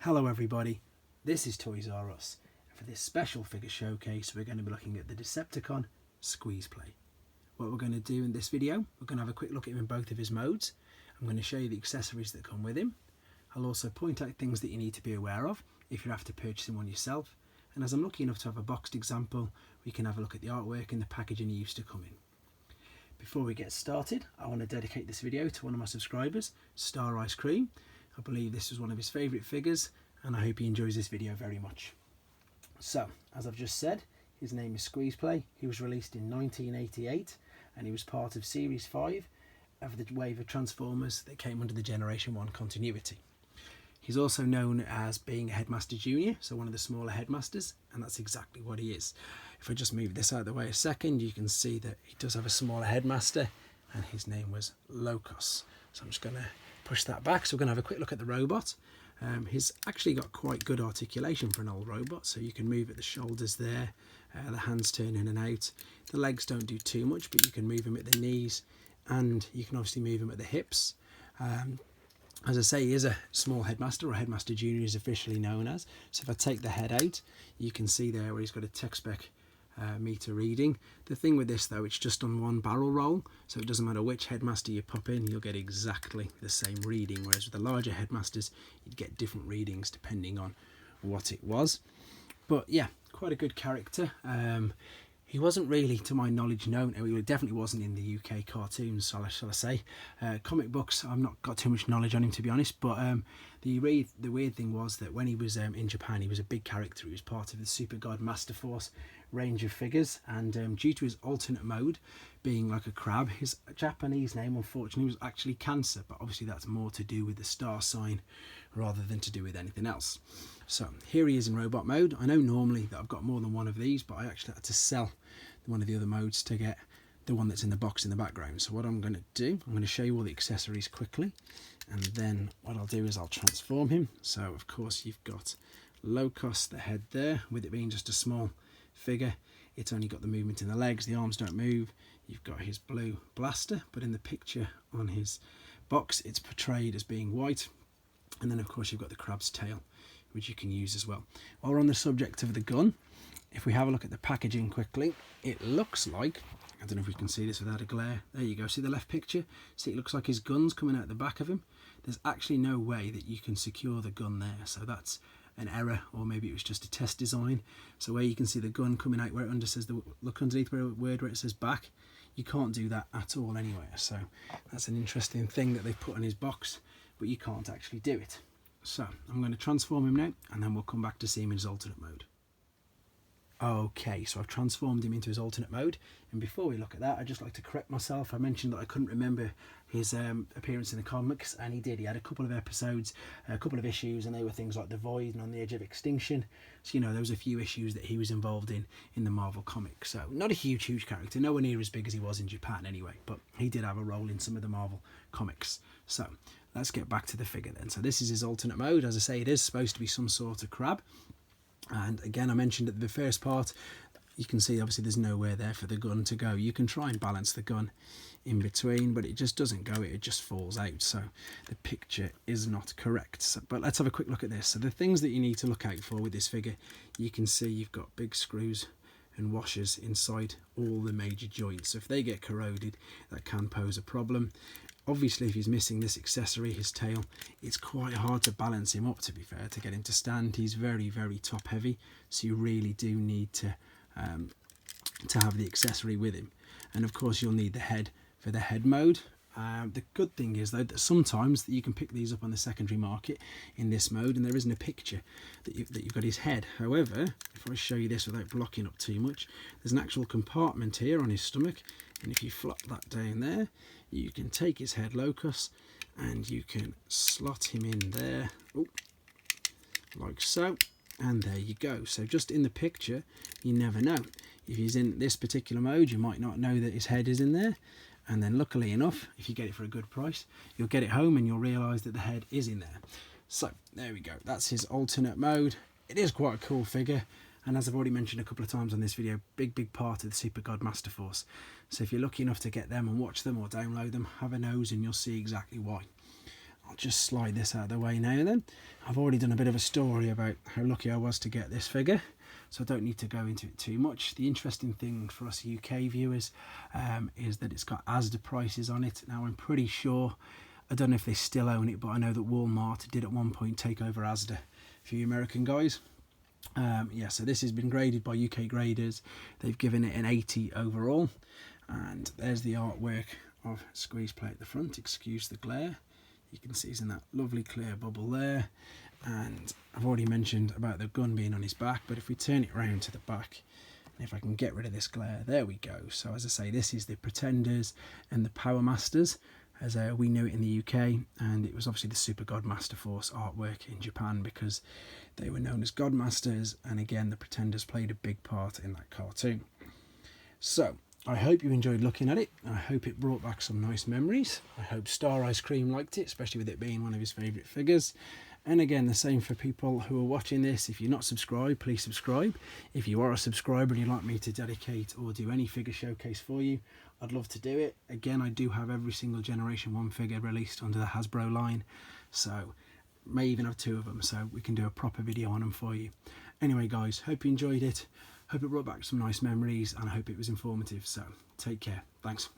Hello everybody, this is Toys R Us, and for this special figure showcase we're going to be looking at the Decepticon Squeezeplay. What we're going to do in this video, we're going to have a quick look at him in both of his modes. I'm going to show you the accessories that come with him. I'll also point out things that you need to be aware of if you're after purchasing one yourself, and as I'm lucky enough to have a boxed example, we can have a look at the artwork and the packaging he used to come in. Before we get started, I want to dedicate this video to one of my subscribers, Staricecream. I believe this was one of his favourite figures and I hope he enjoys this video very much. So, as I've just said, his name is Squeezeplay. He was released in 1988 and he was part of Series 5 of the wave of Transformers that came under the Generation 1 continuity. He's also known as being a Headmaster Junior, so one of the smaller Headmasters, and that's exactly what he is. If I just move this out of the way a second, you can see that he does have a smaller Headmaster and his name was Locos. So I'm just going to push that back. So we're going to have a quick look at the robot. He's actually got quite good articulation for an old robot, so you can move at the shoulders there, the hands turn in and out. The legs don't do too much, but you can move him at the knees and you can obviously move him at the hips. As I say, he is a small Headmaster, or Headmaster Junior is officially known as. So if I take the head out, you can see there where he's got a tech spec meter reading. The thing with this though, it's just on one barrel roll, so it doesn't matter which Headmaster you pop in, you'll get exactly the same reading, whereas with the larger Headmasters you'd get different readings depending on what it was. But yeah, quite a good character. He wasn't really, to my knowledge, known. He definitely wasn't in the UK cartoons, shall I say. Comic books, I've not got too much knowledge on him, to be honest. But the weird thing was that when he was in Japan, he was a big character. He was part of the Super God Master Force range of figures. And due to his alternate mode being like a crab, his Japanese name, unfortunately, was actually Cancer. But obviously that's more to do with the star sign rather than to do with anything else. So here he is in robot mode. I know normally that I've got more than one of these, but I actually had to sell one of the other modes to get the one that's in the box in the background. So what I'm going to do, I'm going to show you all the accessories quickly, and then what I'll do is I'll transform him. So of course you've got Locos, the head there, with it being just a small figure. It's only got the movement in the legs, the arms don't move. You've got his blue blaster, but in the picture on his box it's portrayed as being white. And then of course you've got the crab's tail, which you can use as well. While we're on the subject of the gun, if we have a look at the packaging quickly, it looks like, I don't know if we can see this without a glare, there you go, see the left picture? See, it looks like his gun's coming out the back of him. There's actually no way that you can secure the gun there, so that's an error, or maybe it was just a test design. So where you can see the gun coming out, where it says look underneath where it says back, you can't do that at all anywhere. So that's an interesting thing that they've put on his box, but you can't actually do it. So I'm going to transform him now, and then we'll come back to see him in his alternate mode. Okay, so I've transformed him into his alternate mode, and before we look at that, I'd just like to correct myself. I mentioned that I couldn't remember his appearance in the comics, and he did. He had a couple of episodes, a couple of issues, and they were things like The Void and On the Edge of Extinction. So, you know, there was a few issues that he was involved in the Marvel comics. So not a huge character, nowhere near as big as he was in Japan anyway, but he did have a role in some of the Marvel comics. So let's get back to the figure then. So this is his alternate mode. As I say, it is supposed to be some sort of crab. And again, I mentioned at the first part, you can see obviously there's nowhere there for the gun to go. You can try and balance the gun in between, but it just doesn't go, it just falls out. So the picture is not correct. So, but let's have a quick look at this. So the things that you need to look out for with this figure, you can see you've got big screws and washers inside all the major joints. So if they get corroded, that can pose a problem. Obviously, if he's missing this accessory, his tail, it's quite hard to balance him up, to be fair, to get him to stand. He's very top heavy, so you really do need to have the accessory with him. And of course you'll need the head for the head mode. The good thing is though that sometimes you can pick these up on the secondary market in this mode, and there isn't a picture that you've got his head. However, if I show you this without blocking up too much, there's an actual compartment here on his stomach, and if you flop that down there, you can take his head Locos and you can slot him in there, like so, and there you go. So just in the picture, you never know. If he's in this particular mode, you might not know that his head is in there, and then luckily enough, if you get it for a good price, you'll get it home and you'll realise that the head is in there. So there we go, that's his alternate mode. It is quite a cool figure, and as I've already mentioned a couple of times on this video, big part of the Super God Master Force. So if you're lucky enough to get them and watch them or download them, have a nose and you'll see exactly why. I'll I'll just slide this out of the way now then. I've already done a bit of a story about how lucky I was to get this figure, so I don't need to go into it too much. The interesting thing for us UK viewers is that it's got Asda prices on it. Now I'm pretty sure, I don't know if they still own it, but I know that Walmart did at one point take over Asda for you American guys. Yeah, so this has been graded by UK graders. They've given it an 80 overall, and there's the artwork of Squeezeplay at the front. Excuse the glare. You can see he's in that lovely clear bubble there, and I've already mentioned about the gun being on his back, but if we turn it round to the back, and if I can get rid of this glare, there we go. So as I say, this is the Pretenders and the Power Masters as we knew it in the UK, and it was obviously the Super God Master Force artwork in Japan because they were known as God Masters, and again the Pretenders played a big part in that cartoon. So I hope you enjoyed looking at it. I hope it brought back some nice memories. I hope staricecream liked it, especially with it being one of his favourite figures. And again, the same for people who are watching this. If you're not subscribed, please subscribe. If you are a subscriber and you'd like me to dedicate or do any figure showcase for you, I'd love to do it. Again, I do have every single Generation 1 figure released under the Hasbro line, so may even have 2 of them, so we can do a proper video on them for you. Anyway guys, hope you enjoyed it. Hope it brought back some nice memories, and I hope it was informative. So take care. Thanks.